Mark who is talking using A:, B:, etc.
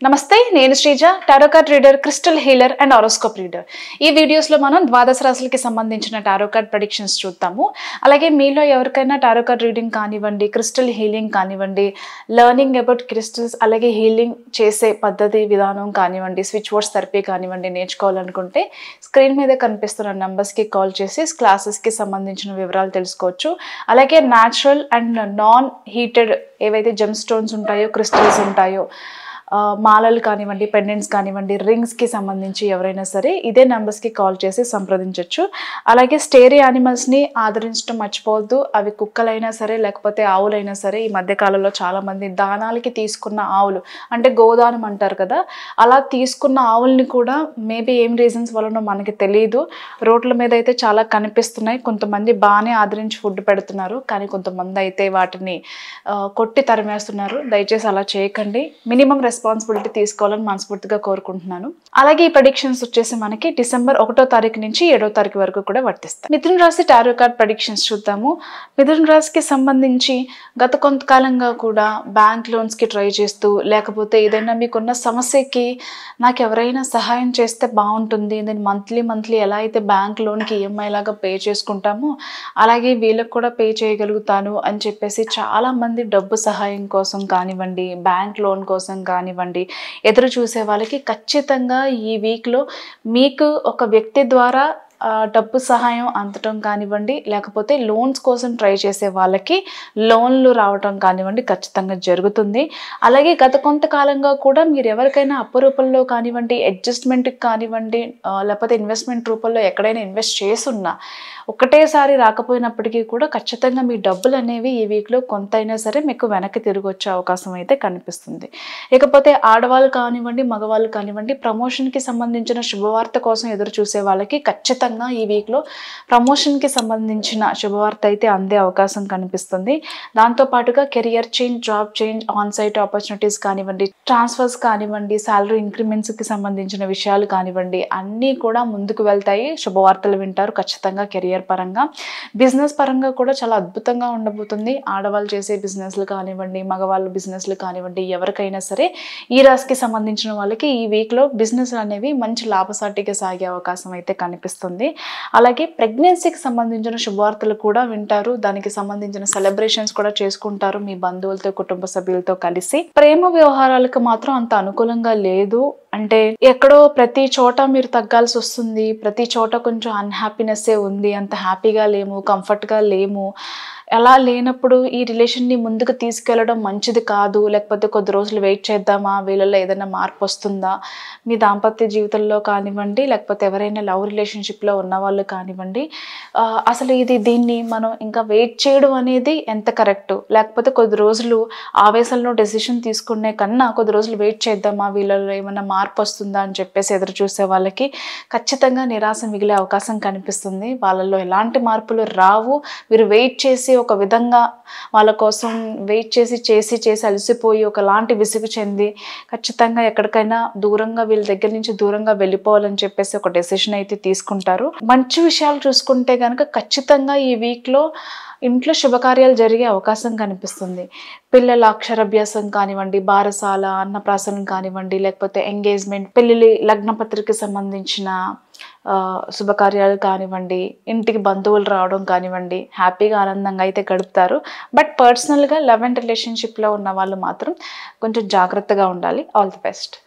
A: నమస్తే నేను Sreeja tarot card reader crystal healer and horoscope reader ఈ వీడియోస్ లో మనం ద్వాదశ రాశులకి సంబంధించిన టారో కార్డ్ ప్రెడిక్షన్స్ చూద్దాము అలాగే మీలో ఎవరికైనా టారో కార్డ్ రీడింగ్ కానివ్వండి క్రిస్టల్ హీలింగ్ కానివ్వండి లెర్నింగ్ అబౌట్ క్రిస్టల్స్ అలాగే హీలింగ్ చేసే పద్ధతి విధానం కానివ్వండి స్విచ్ వర్డ్స్ థెరపీ కానివ్వండి నేర్చుకోవాలనుకుంటే స్క్రీన్ మీద కనిపిస్తున్న నంబర్స్ కి కాల్ చేసి క్లాసెస్ కి సంబంధించిన వివరాలు తెలుసుకోవచ్చు అలాగే న్యాచురల్ అండ్ నాన్ హీటెడ్ ఏవైతే జెమ్ స్టోన్స్ ఉంటాయో క్రిస్టల్స్ ఉంటాయో మాలలు కానివ్వండి పెండెంట్స్ కానివ్వండి రింగ్స్కి సంబంధించి ఎవరైనా సరే ఇదే నెంబర్స్కి కాల్ చేసి సంప్రదించవచ్చు అలాగే స్టేరీ యానిమల్స్ని ఆదరించడం మర్చిపోవద్దు అవి కుక్కలైనా సరే లేకపోతే ఆవులైనా సరే ఈ మధ్యకాలంలో చాలామంది దానాలకి తీసుకున్న ఆవులు అంటే గోదానం అంటారు కదా అలా తీసుకున్న ఆవుల్ని కూడా మేబీ ఏం రీజన్స్ వలన మనకి తెలియదు రోడ్ల మీద అయితే చాలా కనిపిస్తున్నాయి కొంతమంది బాగానే ఆదరించి ఫుడ్ పెడుతున్నారు కానీ కొంతమంది అయితే వాటిని కొట్టి తరిమేస్తున్నారు దయచేసి అలా చేయకండి మినిమం రెస్పాన్సిబిలిటీ తీసుకోవాలని మనస్ఫూర్తిగా కోరుకుంటున్నాను అలాగే ఈ ప్రెడిక్షన్స్ వచ్చేసి మనకి డిసెంబర్ 1వ తారీఖు నుంచి 7వ తారీఖు వరకు కూడా వర్తిస్తాయి మిథున రాశి టారో కార్డ్ ప్రెడిక్షన్స్ చూద్దాము మిథున రాశికి సంబంధించి గత కొంతకాలంగా కూడా బ్యాంక్ లోన్స్కి ట్రై చేస్తూ లేకపోతే ఏదైనా మీకున్న సమస్యకి నాకు ఎవరైనా సహాయం చేస్తే బాగుంటుంది నేను మంత్లీ ఎలా అయితే బ్యాంక్ లోన్కి ఈఎంఐ లాగా పే చేసుకుంటామో అలాగే వీళ్ళకి కూడా పే చేయగలుగుతాను అని చెప్పేసి చాలామంది డబ్బు సహాయం కోసం కానివ్వండి బ్యాంక్ లోన్ కోసం కానివ్వండి ఎదురు చూసే వాళ్ళకి ఖచ్చితంగా ఈ వీక్లో మీకు ఒక వ్యక్తి ద్వారా డబ్బు సహాయం అందటం కానివ్వండి లేకపోతే లోన్స్ కోసం ట్రై చేసే వాళ్ళకి లోన్లు రావటం కానివ్వండి ఖచ్చితంగా జరుగుతుంది అలాగే గత కొంతకాలంగా కూడా మీరు ఎవరికైనా అప్పు రూపంలో కానివ్వండి అడ్జస్ట్మెంట్కి కానివ్వండి లేకపోతే ఇన్వెస్ట్మెంట్ రూపంలో ఎక్కడైనా ఇన్వెస్ట్ చేసున్నా ఒకటేసారి రాకపోయినప్పటికీ కూడా ఖచ్చితంగా మీ డబ్బులు అనేవి ఈ వీక్లో కొంతైనా సరే మీకు వెనక్కి తిరిగి వచ్చే అవకాశం అయితే కనిపిస్తుంది ఇకపోతే ఆడవాళ్ళు కానివ్వండి మగవాళ్ళు కానివ్వండి ప్రమోషన్కి సంబంధించిన శుభవార్త కోసం ఎదురు చూసే వాళ్ళకి ఖచ్చితంగా ఈ వీక్లో ప్రమోషన్కి సంబంధించిన శుభవార్త అయితే అందే అవకాశం కనిపిస్తుంది దాంతోపాటుగా career change job change on site opportunities కానివ్వండి ట్రాన్స్ఫర్స్ కానివ్వండి శాలరీ ఇంక్రిమెంట్స్కి సంబంధించిన విషయాలు కానివ్వండి అన్నీ కూడా ముందుకు వెళ్తాయి శుభవార్తలు వింటారు ఖచ్చితంగా కెరియర్ పరంగా బిజినెస్ పరంగా కూడా చాలా అద్భుతంగా ఉండబోతుంది ఆడవాళ్ళు చేసే బిజినెస్లు కానివ్వండి మగవాళ్ళు బిజినెస్లు కానివ్వండి ఎవరికైనా సరే ఈ రాశికి సంబంధించిన వాళ్ళకి ఈ వీక్లో బిజినెస్ అనేవి మంచి లాభసాటిగా సాగే అవకాశం అయితే కనిపిస్తుంది అలాగే ప్రెగ్నెన్సీకి సంబంధించిన శుభవార్తలు కూడా వింటారు దానికి సంబంధించిన సెలబ్రేషన్స్ కూడా చేసుకుంటారు మీ బంధువులతో కుటుంబ సభ్యులతో కలిసి ప్రేమ వ్యవహారాలకు మాత్రం అంత అనుకూలంగా లేదు అంటే ఎక్కడో ప్రతి చోట మీరు తగ్గాల్సి వస్తుంది ప్రతి చోట కొంచెం అన్హ్యాపీనెస్సే ఉంది అంత హ్యాపీగా లేము కంఫర్ట్గా లేము అలా లేనప్పుడు ఈ రిలేషన్ని ముందుకు తీసుకెళ్ళడం మంచిది కాదు లేకపోతే కొద్ది రోజులు వెయిట్ చేద్దామా వీళ్ళల్లో ఏదైనా మార్పు వస్తుందా మీ దాంపత్య జీవితంలో కానివ్వండి లేకపోతే ఎవరైనా లవ్ రిలేషన్షిప్లో ఉన్న వాళ్ళు కానివ్వండి అసలు దీన్ని మనం ఇంకా వెయిట్ చేయడం అనేది ఎంత కరెక్ట్ లేకపోతే కొద్ది రోజులు ఆవేశంలో డెసిషన్ తీసుకునే కన్నా కొద్ది రోజులు వెయిట్ చేద్దామా వీళ్ళలో ఏమైనా మార్పు వస్తుందా అని చెప్పేసి ఎదురు చూసే వాళ్ళకి ఖచ్చితంగా నిరాశ మిగిలే అవకాశం కనిపిస్తుంది వాళ్ళల్లో ఎలాంటి మార్పులు రావు మీరు వెయిట్ చేసి ఒక విధంగా వాళ్ళ కోసం వెయిట్ చేసి అలసిపోయి ఒకలాంటి విసుగు చెంది ఖచ్చితంగా ఎక్కడికైనా దూరంగా వీళ్ళ దగ్గర నుంచి దూరంగా వెళ్ళిపోవాలని చెప్పేసి ఒక డెసిషన్ అయితే తీసుకుంటారు మంచి విషయాలు చూసుకుంటే కనుక ఖచ్చితంగా ఈ వీక్లో ఇంట్లో శుభకార్యాలు జరిగే అవకాశం కనిపిస్తుంది పిల్లల అక్షరాభ్యాసం కానివ్వండి బారసాల అన్నప్రాసనం కానివ్వండి లేకపోతే ఎంగేజ్మెంట్ పెళ్లి లగ్నపత్రికకి సంబంధించిన శుభకార్యాలు కానివ్వండి ఇంటికి బంధువులు రావడం కానివ్వండి హ్యాపీగా ఆనందంగా అయితే గడుపుతారు బట్ పర్సనల్గా లవ్ అండ్ రిలేషన్షిప్లో ఉన్న వాళ్ళు మాత్రం కొంచెం జాగ్రత్తగా ఉండాలి ఆల్ ది బెస్ట్